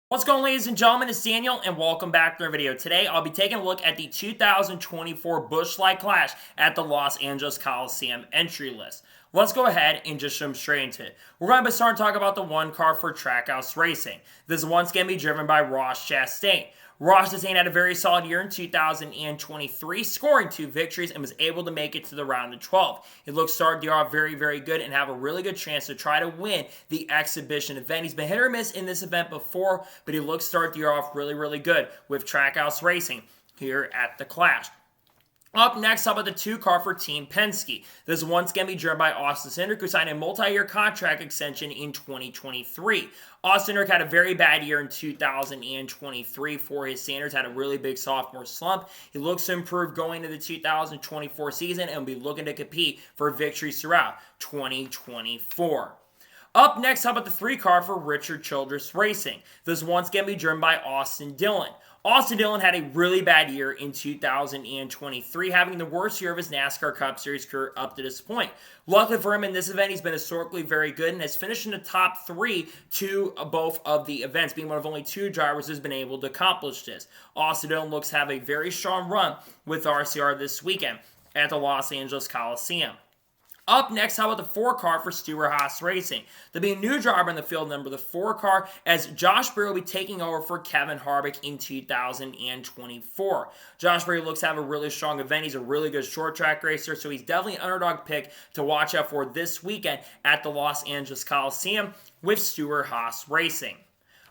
What's going on, ladies and gentlemen? It's Daniel, and welcome back to our video. Today, I'll be taking a look at the 2024 Busch Light Clash at the Los Angeles Coliseum entry list. Let's go ahead and just jump straight into it. We're going to start talking about the one car for Trackhouse Racing. This one's going to be driven by Ross Chastain. Ross Chastain had a very solid year in 2023, scoring 2 victories and was able to make it to the round of 12. He looks started the year off very, very good and have a really good chance to try to win the exhibition event. He's been hit or miss in this event before, but he looks start the year off really, really good with Trackhouse Racing here at the Clash. Up next, how about the 2 car for Team Penske? This one's going to be driven by Austin Cindric, who signed a multi-year contract extension in 2023. Austin Cindric had a very bad year in 2023 for his standards, had a really big sophomore slump. He looks to improve going into the 2024 season and will be looking to compete for victories throughout 2024. Up next, how about the 3 car for Richard Childress Racing? This one's going to be driven by Austin Dillon. Austin Dillon had a really bad year in 2023, having the worst year of his NASCAR Cup Series career up to this point. Luckily for him in this event, he's been historically very good and has finished in the top 3 to both of the events, being one of only 2 drivers who's been able to accomplish this. Austin Dillon looks to have a very strong run with RCR this weekend at the Los Angeles Coliseum. Up next, how about the 4 car for Stewart-Haas Racing? There'll be a new driver in the field number, the 4 car, as Josh Berry will be taking over for Kevin Harvick in 2024. Josh Berry looks to have a really strong event. He's a really good short track racer, so he's definitely an underdog pick to watch out for this weekend at the Los Angeles Coliseum with Stewart-Haas Racing.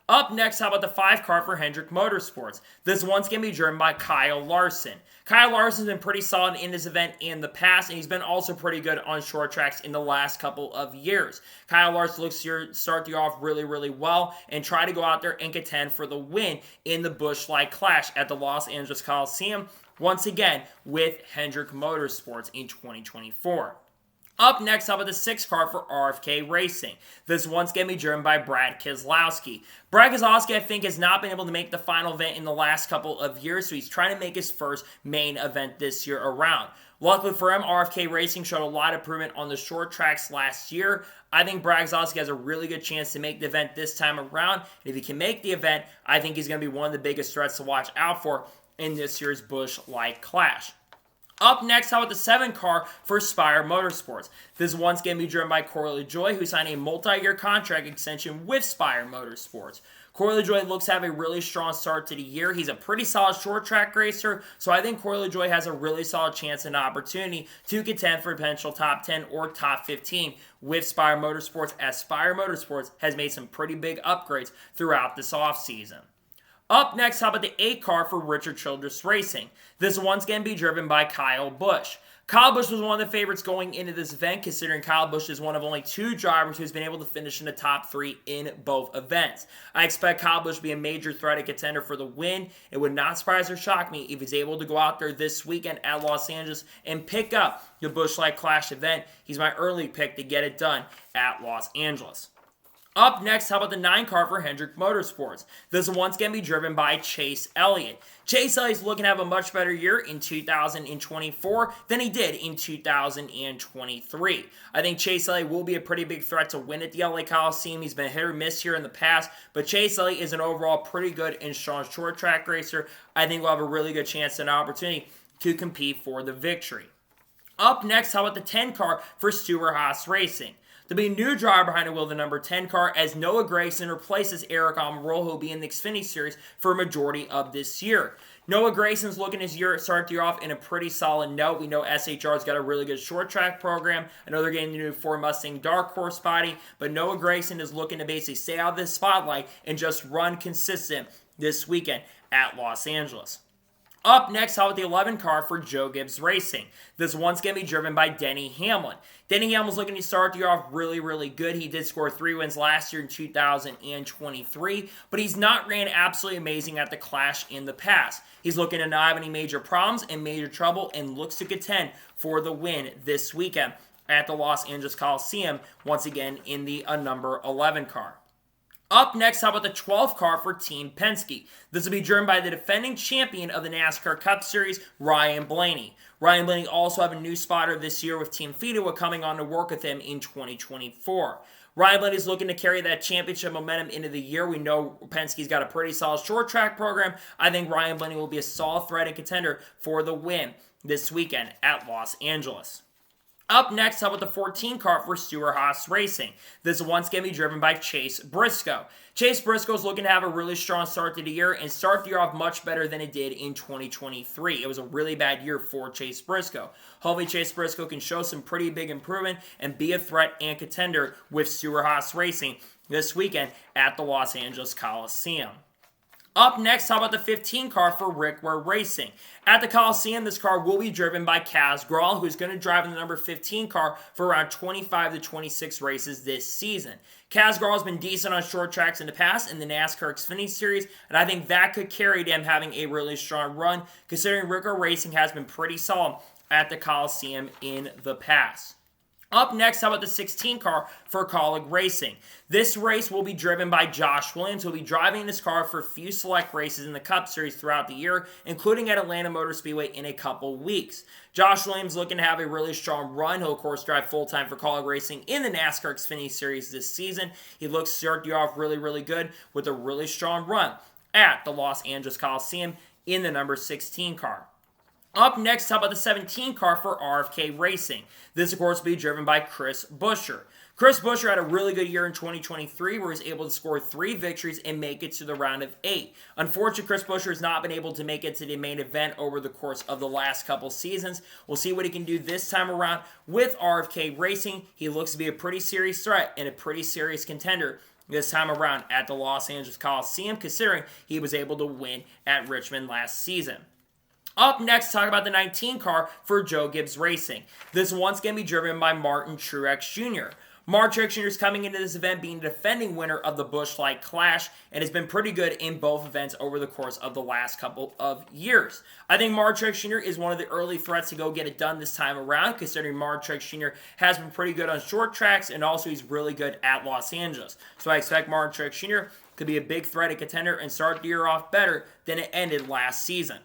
Up next, how about the 5 car for Hendrick Motorsports? This one's going to be driven by Kyle Larson. Kyle Larson's been pretty solid in this event in the past, and he's been also pretty good on short tracks in the last couple of years. Kyle Larson looks to start the year off really, really well and try to go out there and contend for the win in the Busch Light Clash at the Los Angeles Coliseum, once again with Hendrick Motorsports in 2024. Up next, how about the 6 car for RFK Racing? This one's going to be driven by Brad Keselowski. Brad Keselowski, I think, has not been able to make the final event in the last couple of years, so he's trying to make his first main event this year around. Luckily for him, RFK Racing showed a lot of improvement on the short tracks last year. I think Brad Keselowski has a really good chance to make the event this time around. And if he can make the event, I think he's going to be one of the biggest threats to watch out for in this year's Busch Light Clash. Up next, how about the 7 car for Spire Motorsports? This one's going to be driven by Corey LaJoie, who signed a multi-year contract extension with Spire Motorsports. Corey LaJoie looks to have a really strong start to the year. He's a pretty solid short track racer, so I think Corey LaJoie has a really solid chance and opportunity to contend for a potential top 10 or top 15 with Spire Motorsports, as Spire Motorsports has made some pretty big upgrades throughout this offseason. Up next, how about the 8 car for Richard Childress Racing? This one's going to be driven by Kyle Busch. Kyle Busch was one of the favorites going into this event, considering Kyle Busch is one of only 2 drivers who's been able to finish in the top 3 in both events. I expect Kyle Busch to be a major threat and contender for the win. It would not surprise or shock me if he's able to go out there this weekend at Los Angeles and pick up the Busch Light Clash event. He's my early pick to get it done at Los Angeles. Up next, how about the 9 car for Hendrick Motorsports? This one's going to be driven by Chase Elliott. Chase Elliott's looking to have a much better year in 2024 than he did in 2023. I think Chase Elliott will be a pretty big threat to win at the LA Coliseum. He's been hit or miss here in the past, but Chase Elliott is an overall pretty good and strong short track racer. I think we'll have a really good chance and opportunity to compete for the victory. Up next, how about the 10 car for Stewart-Haas Racing? There'll be a new driver behind the wheel of the number 10 car as Noah Gragson replaces Eric Almirola, who will be in the Xfinity Series for a majority of this year. Noah Gragson's looking his year start the year off in a pretty solid note. We know SHR's got a really good short track program. I know they're getting the new Ford Mustang Dark Horse body, but Noah Gragson is looking to basically stay out of the spotlight and just run consistent this weekend at Los Angeles. Up next, how about the 11 car for Joe Gibbs Racing? This one's going to be driven by Denny Hamlin. Denny Hamlin's looking to start the year off really, really good. He did score 3 wins last year in 2023, but he's not ran absolutely amazing at the Clash in the past. He's looking to not have any major problems and major trouble and looks to contend for the win this weekend at the Los Angeles Coliseum, once again in the number 11 car. Up next, how about the 12th car for Team Penske? This will be driven by the defending champion of the NASCAR Cup Series, Ryan Blaney. Ryan Blaney also have a new spotter this year with Team Fedewa coming on to work with him in 2024. Ryan Blaney's looking to carry that championship momentum into the year. We know Penske's got a pretty solid short track program. I think Ryan Blaney will be a solid threat and contender for the win this weekend at Los Angeles. Up next, how about the 14 car for Stewart-Haas Racing? This one's going to be driven by Chase Briscoe. Chase Briscoe is looking to have a really strong start to the year and start the year off much better than it did in 2023. It was a really bad year for Chase Briscoe. Hopefully Chase Briscoe can show some pretty big improvement and be a threat and contender with Stewart-Haas Racing this weekend at the Los Angeles Coliseum. Up next, how about the 15 car for Rick Ware Racing? At the Coliseum, this car will be driven by Kaz Grala, who's going to drive in the number 15 car for around 25 to 26 races this season. Kaz Grala has been decent on short tracks in the past in the NASCAR Xfinity Series, and I think that could carry them having a really strong run, considering Rick Ware Racing has been pretty solid at the Coliseum in the past. Up next, how about the 16 car for Kaulig Racing? This race will be driven by Josh Williams, who will be driving this car for a few select races in the Cup Series throughout the year, including at Atlanta Motor Speedway in a couple weeks. Josh Williams looking to have a really strong run. He'll, of course, drive full-time for Kaulig Racing in the NASCAR Xfinity Series this season. He looks to start you off really, really good with a really strong run at the Los Angeles Coliseum in the number 16 car. Up next, how about the 17 car for RFK Racing? This, of course, will be driven by Chris Buescher. Chris Buescher had a really good year in 2023 where he was able to score 3 victories and make it to the round of 8. Unfortunately, Chris Buescher has not been able to make it to the main event over the course of the last couple seasons. We'll see what he can do this time around with RFK Racing. He looks to be a pretty serious threat and a pretty serious contender this time around at the Los Angeles Coliseum, considering he was able to win at Richmond last season. Up next, talk about the 19 car for Joe Gibbs Racing. This one's going to be driven by Martin Truex Jr. Martin Truex Jr. is coming into this event being the defending winner of the Busch Light Clash and has been pretty good in both events over the course of the last couple of years. I think Martin Truex Jr. is one of the early threats to go get it done this time around, considering Martin Truex Jr. has been pretty good on short tracks and also he's really good at Los Angeles. So I expect Martin Truex Jr. could be a big threat and contender and start the year off better than it ended last season.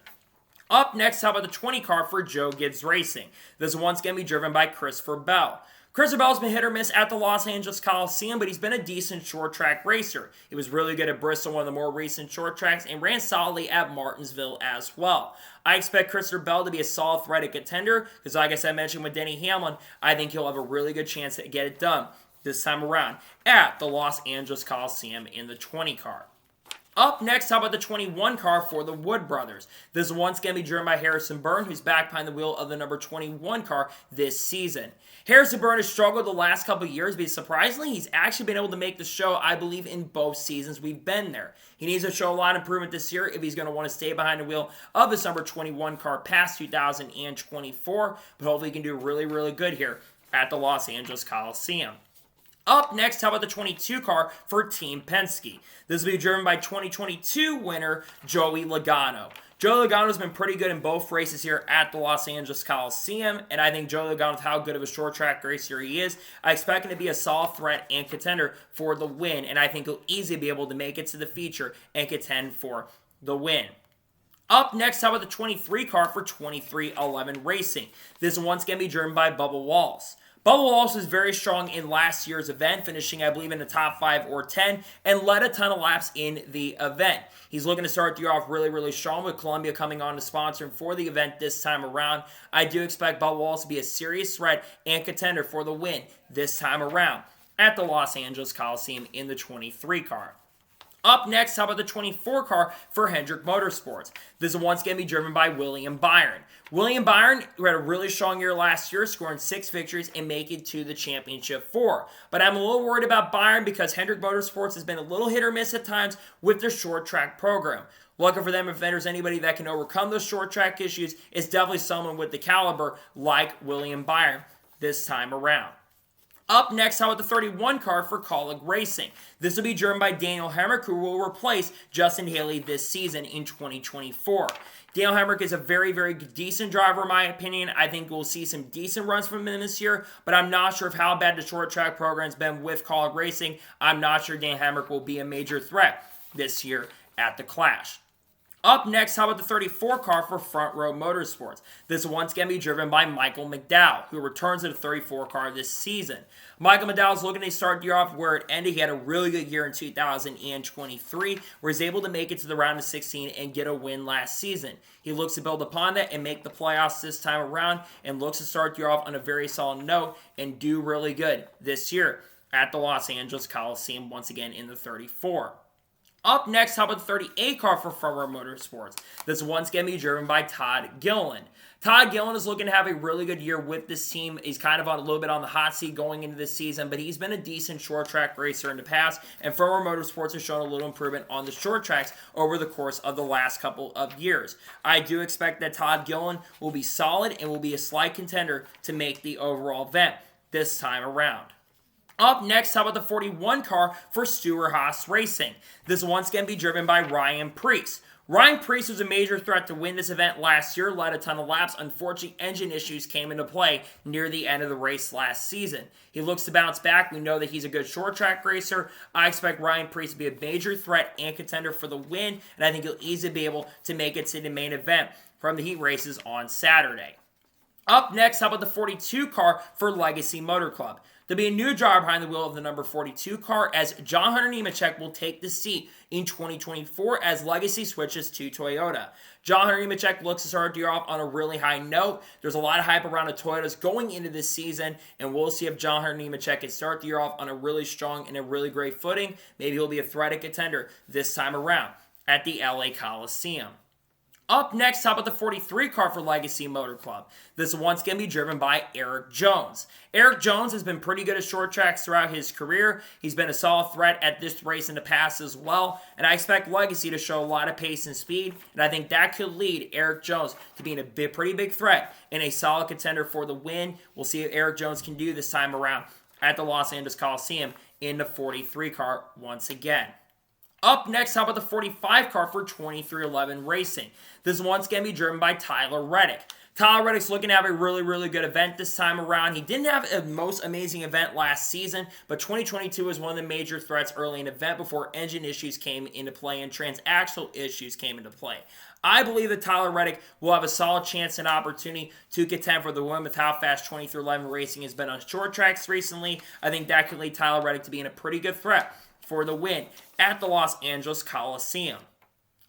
Up next, how about the 20 car for Joe Gibbs Racing? This one's going to be driven by Christopher Bell. Christopher Bell's been hit or miss at the Los Angeles Coliseum, but he's been a decent short track racer. He was really good at Bristol, one of the more recent short tracks, and ran solidly at Martinsville as well. I expect Christopher Bell to be a solid threat and contender, because like I said, mentioned with Denny Hamlin, I think he'll have a really good chance to get it done this time around at the Los Angeles Coliseum in the 20 car. Up next, how about the 21 car for the Wood Brothers? This one's going to be driven by Harrison Byrne, who's back behind the wheel of the number 21 car this season. Harrison Byrne has struggled the last couple of years, but surprisingly, he's actually been able to make the show, I believe, in both seasons we've been there. He needs to show a lot of improvement this year if he's going to want to stay behind the wheel of this number 21 car past 2024, but hopefully he can do really, really good here at the Los Angeles Coliseum. Up next, how about the 22 car for Team Penske? This will be driven by 2022 winner Joey Logano. Joey Logano has been pretty good in both races here at the Los Angeles Coliseum, and I think Joey Logano, how good of a short track racer he is, I expect him to be a solid threat and contender for the win, and I think he'll easily be able to make it to the feature and contend for the win. Up next, how about the 23 car for 23XI Racing? This one's going to be driven by Bubba Wallace. Bubba Wallace was very strong in last year's event, finishing, I believe, in the top 5 or 10, and led a ton of laps in the event. He's looking to start the year off really, really strong with Columbia coming on to sponsor him for the event this time around. I do expect Bubba Wallace to be a serious threat and contender for the win this time around at the Los Angeles Coliseum in the 23 car. Up next, how about the 24 car for Hendrick Motorsports? This is once going to be driven by William Byron. William Byron, who had a really strong year last year, scoring 6 victories and making it to the championship 4. But I'm a little worried about Byron because Hendrick Motorsports has been a little hit or miss at times with their short track program. Looking for them, if there's anybody that can overcome those short track issues, it's definitely someone with the caliber like William Byron this time around. Up next, how about the 31 car for Kaulig Racing? This will be driven by Daniel Hemrick, who will replace Justin Haley this season in 2024. Daniel Hemrick is a very, very decent driver, in my opinion. I think we'll see some decent runs from him this year, but I'm not sure of how bad the short track program's been with Kaulig Racing. I'm not sure Daniel Hemrick will be a major threat this year at the Clash. Up next, how about the 34 car for Front Row Motorsports? This one's going to be driven by Michael McDowell, who returns to the 34 car this season. Michael McDowell is looking to start the year off where it ended. He had a really good year in 2023, where he's able to make it to the round of 16 and get a win last season. He looks to build upon that and make the playoffs this time around, and looks to start the year off on a very solid note and do really good this year at the Los Angeles Coliseum once again in the 34. Up next, how about the 38 car for Front Row Motorsports? This one's going to be driven by Todd Gilliland. Todd Gilliland is looking to have a really good year with this team. He's kind of a little bit on the hot seat going into this season, but he's been a decent short track racer in the past, and Front Row Motorsports has shown a little improvement on the short tracks over the course of the last couple of years. I do expect that Todd Gilliland will be solid and will be a slight contender to make the overall event this time around. Up next, how about the 41 car for Stewart-Haas Racing? This one's going to be driven by Ryan Preece. Ryan Preece was a major threat to win this event last year, led a ton of laps. Unfortunately, engine issues came into play near the end of the race last season. He looks to bounce back. We know that he's a good short track racer. I expect Ryan Preece to be a major threat and contender for the win, and I think he'll easily be able to make it to the main event from the heat races on Saturday. Up next, how about the 42 car for Legacy Motor Club? There'll be a new driver behind the wheel of the number 42 car as John Hunter Nemechek will take the seat in 2024 as Legacy switches to Toyota. John Hunter Nemechek looks to start the year off on a really high note. There's a lot of hype around the Toyotas going into this season, and we'll see if John Hunter Nemechek can start the year off on a really strong and a really great footing. Maybe he'll be a threat and contender this time around at the LA Coliseum. Up next, how about the 43 car for Legacy Motor Club? This one's going to be driven by Eric Jones. Eric Jones has been pretty good at short tracks throughout his career. He's been a solid threat at this race in the past as well, and I expect Legacy to show a lot of pace and speed, and I think that could lead Eric Jones to being a pretty big threat and a solid contender for the win. We'll see if Eric Jones can do this time around at the Los Angeles Coliseum in the 43 car once again. Up next, how about the 45 car for 2311 Racing? This one's going to be driven by Tyler Reddick. Tyler Reddick's looking to have a really, really good event this time around. He didn't have a most amazing event last season, but 2022 was one of the major threats early in the event before engine issues came into play and transaxle issues came into play. I believe that Tyler Reddick will have a solid chance and opportunity to contend for the win with how fast 2311 Racing has been on short tracks recently. I think that could lead Tyler Reddick to being a pretty good threat for the win at the Los Angeles Coliseum.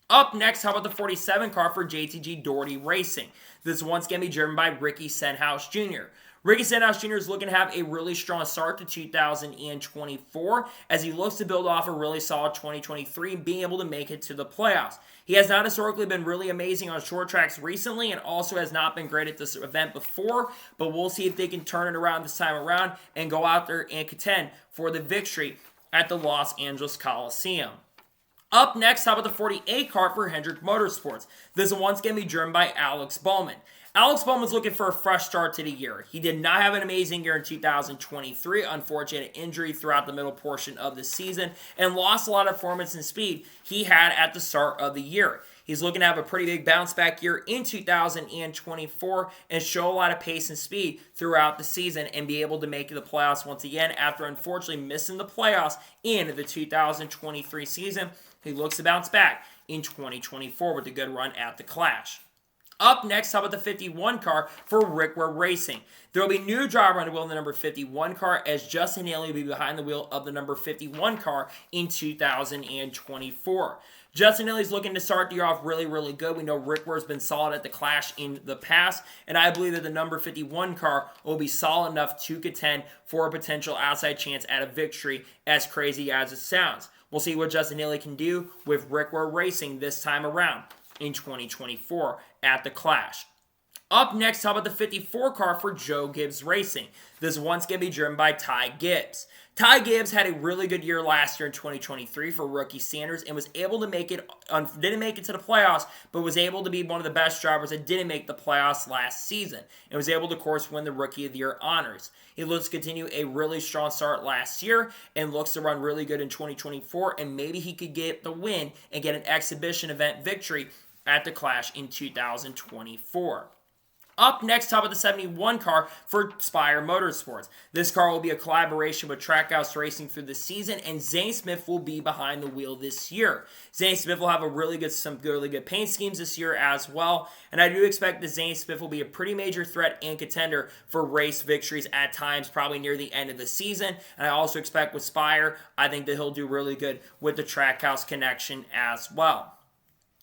Up next, how about the 47 car for JTG Doherty Racing? This one's going to be driven by Ricky Stenhouse Jr. Ricky Stenhouse Jr. is looking to have a really strong start to 2024 as he looks to build off a really solid 2023 and being able to make it to the playoffs. He has not historically been really amazing on short tracks recently and also has not been great at this event before, but we'll see if they can turn it around this time around and go out there and contend for the victory at the Los Angeles Coliseum. Up next, how about the 48 car for Hendrick Motorsports? This one's going to be driven by Alex Bowman. Alex Bowman's looking for a fresh start to the year. He did not have an amazing year in 2023, unfortunate injury throughout the middle portion of the season, and lost a lot of performance and speed he had at the start of the year. He's looking to have a pretty big bounce back year in 2024 and show a lot of pace and speed throughout the season and be able to make the playoffs once again after unfortunately missing the playoffs in the 2023 season. He looks to bounce back in 2024 with a good run at the Clash. Up next, how about the 51 car for Rickware Racing? There will be a new driver on the wheel of the number 51 car as Justin Haley will be behind the wheel of the number 51 car in 2024. Justin Haley's looking to start the year off really, really good. We know Rickware has been solid at the Clash in the past, and I believe that the number 51 car will be solid enough to contend for a potential outside chance at a victory, as crazy as it sounds. We'll see what Justin Haley can do with Rickware Racing this time around in 2024 at the Clash. Up next, how about the 54 car for Joe Gibbs Racing? This one's going to be driven by Ty Gibbs. Ty Gibbs had a really good year last year in 2023 for rookie standards and was able to make it, didn't make it to the playoffs, but was able to be one of the best drivers that didn't make the playoffs last season and was able to, of course, win the Rookie of the Year honors. He looks to continue a really strong start last year and looks to run really good in 2024, and maybe he could get the win and get an exhibition event victory at the Clash in 2024. Up next, top of the 71 car for Spire Motorsports. This car will be a collaboration with Trackhouse Racing through the season, and Zane Smith will be behind the wheel this year. Zane Smith will have some really good paint schemes this year as well, and I do expect that Zane Smith will be a pretty major threat and contender for race victories at times, probably near the end of the season. And I also expect with Spire, I think that he'll do really good with the Trackhouse connection as well.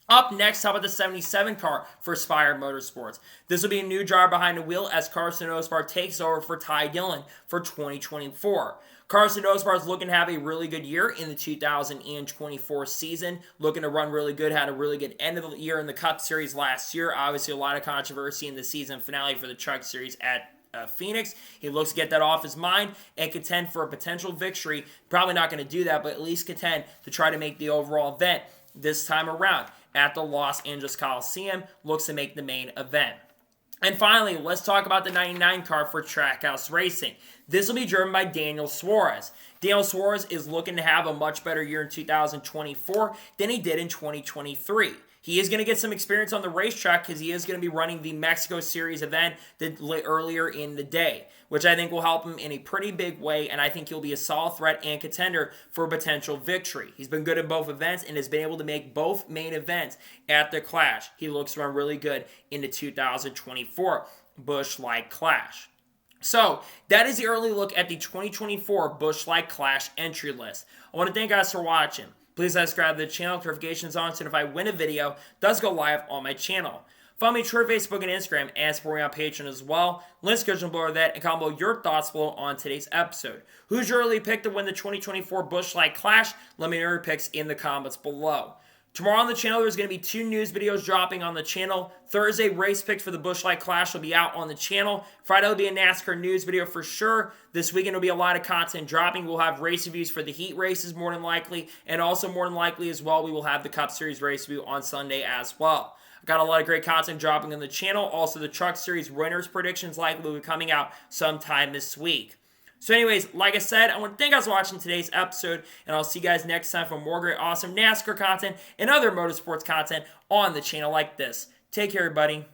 Up next, how about the 77 car for Spire Motorsports? This will be a new driver behind the wheel as Carson Ospar takes over for Ty Dillon for 2024. Carson Ospar is looking to have a really good year in the 2024 season, looking to run really good, had a really good end of the year in the Cup Series last year. Obviously, a lot of controversy in the season finale for the Truck Series at Phoenix. He looks to get that off his mind and contend for a potential victory. Probably not going to do that, but at least contend to try to make the overall event this time around at the Los Angeles Coliseum. Looks to make the main event. And finally, let's talk about the 99 car for Trackhouse Racing. This will be driven by Daniel Suarez. Daniel Suarez is looking to have a much better year in 2024 than he did in 2023. He is going to get some experience on the racetrack because he is going to be running the Mexico Series event earlier in the day, which I think will help him in a pretty big way, and I think he'll be a solid threat and contender for a potential victory. He's been good in both events and has been able to make both main events at the Clash. He looks to run really good in the 2024 Busch Light Clash. So, that is the early look at the 2024 Busch Light Clash entry list. I want to thank you guys for watching. Please subscribe to the channel, notifications on, so if I win a video, it does go live on my channel. Follow me on Twitter, Facebook, and Instagram, and support me on Patreon as well. Links description below that, and comment below your thoughts below on today's episode. Who's your early pick to win the 2024 Busch Light Clash? Let me know your picks in the comments below. Tomorrow on the channel, there's going to be 2 news videos dropping on the channel. Thursday, race picks for the Busch Light Clash will be out on the channel. Friday will be a NASCAR news video for sure. This weekend will be a lot of content dropping. We'll have race reviews for the heat races more than likely, and also more than likely as well, we will have the Cup Series race review on Sunday as well. I've got a lot of great content dropping on the channel. Also, the Truck Series winners predictions likely will be coming out sometime this week. So anyways, like I said, I want to thank you guys for watching today's episode, and I'll see you guys next time for more great, awesome NASCAR content and other motorsports content on the channel like this. Take care, everybody.